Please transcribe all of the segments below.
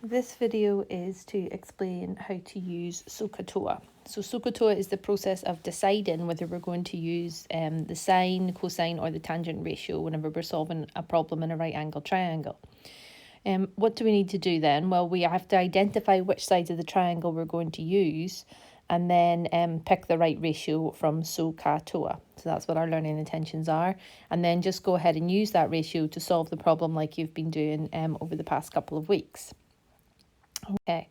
This video is to explain how to use SOHCAHTOA. So SOHCAHTOA is the process of deciding whether we're going to use the sine, cosine or the tangent ratio whenever we're solving a problem in a right angle triangle. What do we need to do then? Well, we have to identify which sides of the triangle we're going to use and then pick the right ratio from SOHCAHTOA. So that's what our learning intentions are. And then just go ahead and use that ratio to solve the problem like you've been doing over the past couple of weeks. Okay,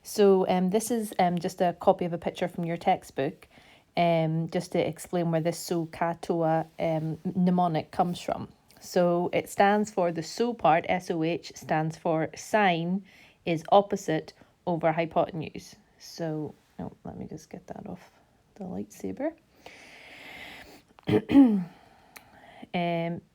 so this is just a copy of a picture from your textbook, just to explain where this SOHCAHTOA mnemonic comes from. So it stands for the SO part, SOH, stands for sine is opposite over hypotenuse. So, oh, let me just get that off the lightsaber.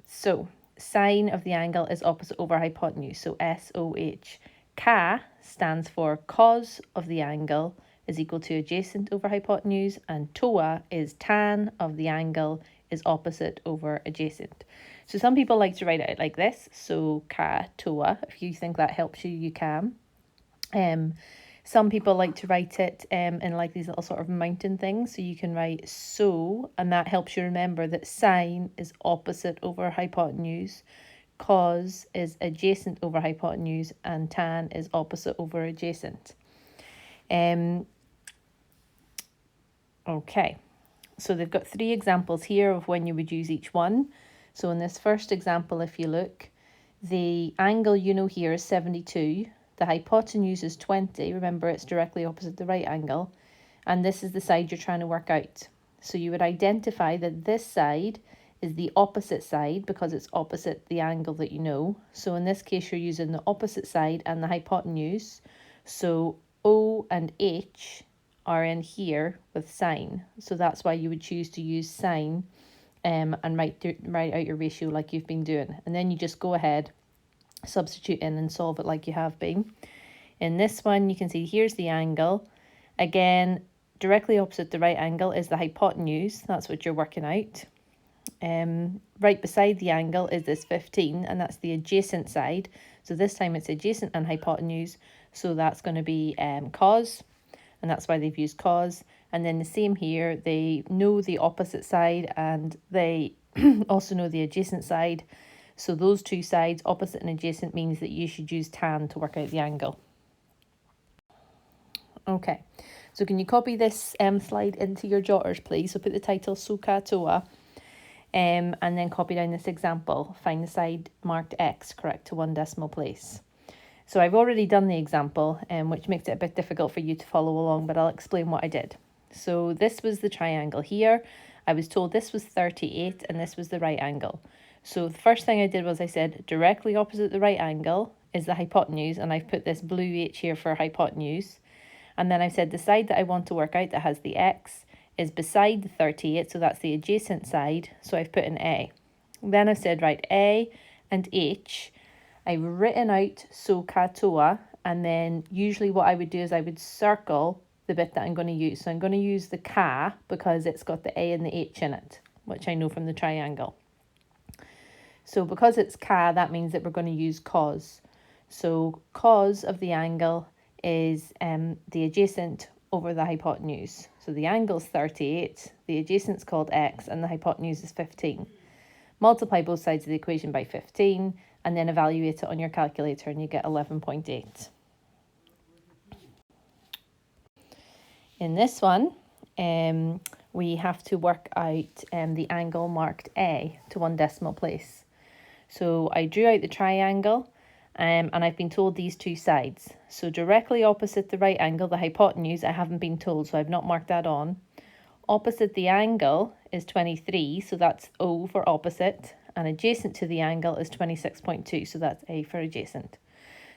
So sine of the angle is opposite over hypotenuse, so SOH. Ka stands for cos of the angle is equal to adjacent over hypotenuse, and toa is tan of the angle is opposite over adjacent. So some people like to write it out like this, SOHCAHTOA. If you think that helps you, you can. Some people like to write it in like these little sort of mountain things. So you can write so, and that helps you remember that sine is opposite over hypotenuse, cos is adjacent over hypotenuse, and tan is opposite over adjacent. Okay, so they've got 3 examples here of when you would use each one. So in this first example, if you look, the angle you know here is 72, the hypotenuse is 20, remember it's directly opposite the right angle, and this is the side you're trying to work out. So you would identify that this side is the opposite side because it's opposite the angle that you know. So in this case, you're using the opposite side and the hypotenuse. So O and H are in here with sine. So that's why you would choose to use sine and write out your ratio like you've been doing. And then you just go ahead, substitute in and solve it like you have been. In this one, you can see here's the angle. Again, directly opposite the right angle is the hypotenuse. That's what you're working out. Right beside the angle is this 15, and that's the adjacent side. So this time it's adjacent and hypotenuse, so that's going to be cos, and that's why they've used cos. And then the same here, they know the opposite side and they also know the adjacent side. So those 2 sides, opposite and adjacent, means that you should use tan to work out the angle. Okay, so can you copy this slide into your jotters, please? So put the title SOHCAHTOA. And then copy down this example. Find the side marked X correct to 1 decimal place. So I've already done the example, which makes it a bit difficult for you to follow along, but I'll explain what I did. So this was the triangle here. I was told this was 38 and this was the right angle. So the first thing I did was I said directly opposite the right angle is the hypotenuse, and I've put this blue H here for hypotenuse. And then I've said the side that I want to work out that has the X is beside the 38, so that's the adjacent side, so I've put an A. Then I've said, right, A and H, I've written out SOHCAHTOA, and then usually what I would do is I would circle the bit that I'm going to use. So I'm going to use the Ka because it's got the A and the H in it, which I know from the triangle. So because it's Ka, that means that we're going to use cos. So cos of the angle is the adjacent over the hypotenuse. So the angle's 38, the adjacent's called X, and the hypotenuse is 15. Multiply both sides of the equation by 15, and then evaluate it on your calculator, and you get 11.8. In this one, we have to work out the angle marked A to 1 decimal place. So I drew out the triangle, and I've been told these 2 sides. So directly opposite the right angle, the hypotenuse, I haven't been told, so I've not marked that on. Opposite the angle is 23, so that's O for opposite. And adjacent to the angle is 26.2, so that's A for adjacent.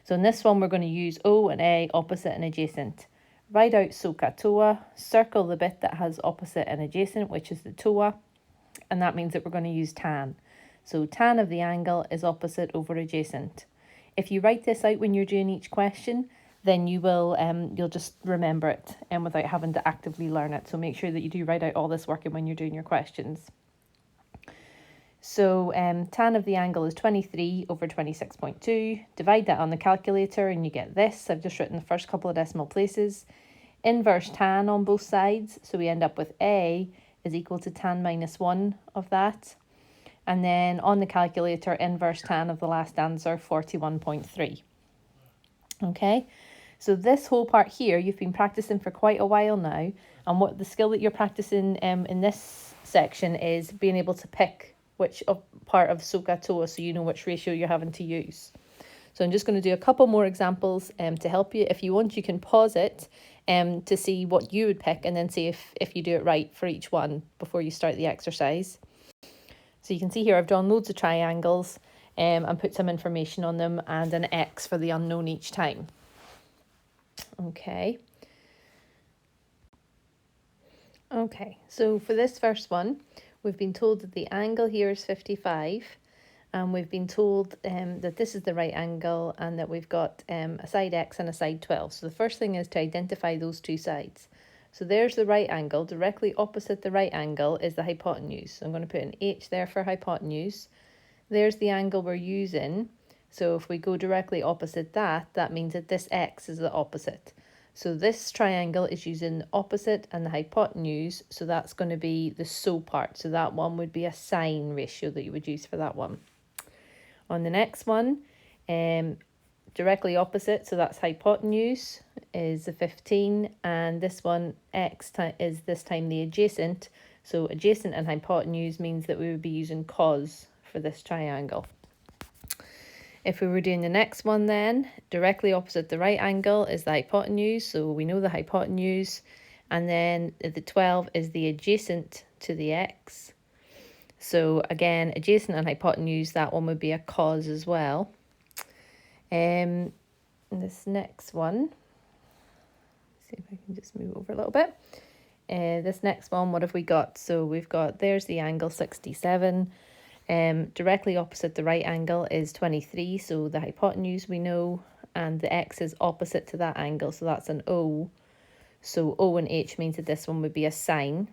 So in this one, we're going to use O and A, opposite and adjacent. Write out SOHCAHTOA, circle the bit that has opposite and adjacent, which is the TOA, and that means that we're going to use tan. So tan of the angle is opposite over adjacent. If you write this out when you're doing each question, then you will you'll just remember it without having to actively learn it. So make sure that you do write out all this working when you're doing your questions. So tan of the angle is 23 over 26.2. Divide that on the calculator and you get this. I've just written the first couple of decimal places. Inverse tan on both sides. So we end up with A is equal to tan minus 1 of that. And then on the calculator, inverse tan of the last answer, 41.3. Okay, so this whole part here, you've been practicing for quite a while now. And what the skill that you're practicing in this section is being able to pick which part of SOHCAHTOA, so you know which ratio you're having to use. So I'm just going to do a couple more examples to help you. If you want, you can pause it to see what you would pick and then see if you do it right for each one before you start the exercise. So you can see here I've drawn loads of triangles and put some information on them and an X for the unknown each time. Okay. Okay, so for this first one, we've been told that the angle here is 55, and we've been told that this is the right angle and that we've got a side X and a side 12. So the first thing is to identify those two sides. So there's the right angle. Directly opposite the right angle is the hypotenuse. So I'm going to put an H there for hypotenuse. There's the angle we're using. So if we go directly opposite that, that means that this X is the opposite. So this triangle is using the opposite and the hypotenuse, so that's going to be the SO part. So that one would be a sine ratio that you would use for that one. On the next one, directly opposite, so that's hypotenuse, is the 15, and this one, X is this time the adjacent. So adjacent and hypotenuse means that we would be using cos for this triangle. If we were doing the next one then, directly opposite the right angle is the hypotenuse, so we know the hypotenuse, and then the 12 is the adjacent to the X. So again, adjacent and hypotenuse, that one would be a cos as well. This next one, see if I can just move over a little bit. This next one, what have we got? So we've got, there's the angle 67. Directly opposite the right angle is 23, so the hypotenuse we know, and the X is opposite to that angle, so that's an O. So O and H means that this one would be a sine.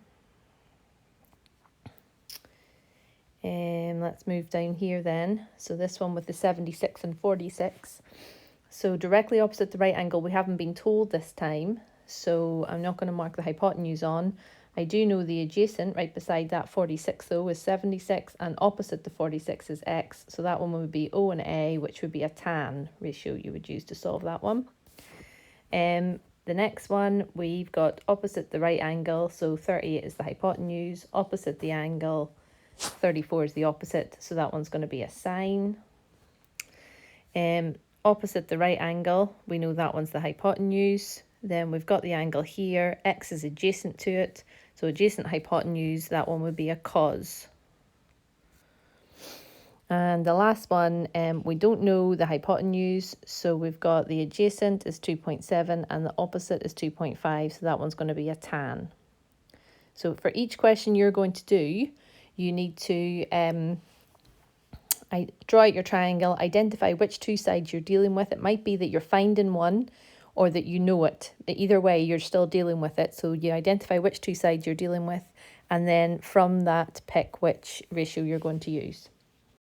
Let's move down here then. So this one with the 76 and 46. So directly opposite the right angle, we haven't been told this time, so I'm not going to mark the hypotenuse on. I do know the adjacent right beside that 46 though is 76, and opposite the 46 is X, so that one would be O and A, which would be a tan ratio you would use to solve that one. The next one, we've got opposite the right angle, so 38 is the hypotenuse, opposite the angle, 34 is the opposite, so that one's going to be a sine. Opposite the right angle, we know that one's the hypotenuse. Then we've got the angle here, X is adjacent to it, so adjacent hypotenuse, that one would be a cos. And the last one, we don't know the hypotenuse, so we've got the adjacent is 2.7 and the opposite is 2.5, so that one's going to be a tan. So for each question you're going to do, you need to draw out your triangle, identify which two sides you're dealing with. It might be that you're finding one or that you know it. Either way, you're still dealing with it. So you identify which two sides you're dealing with, and then from that, pick which ratio you're going to use.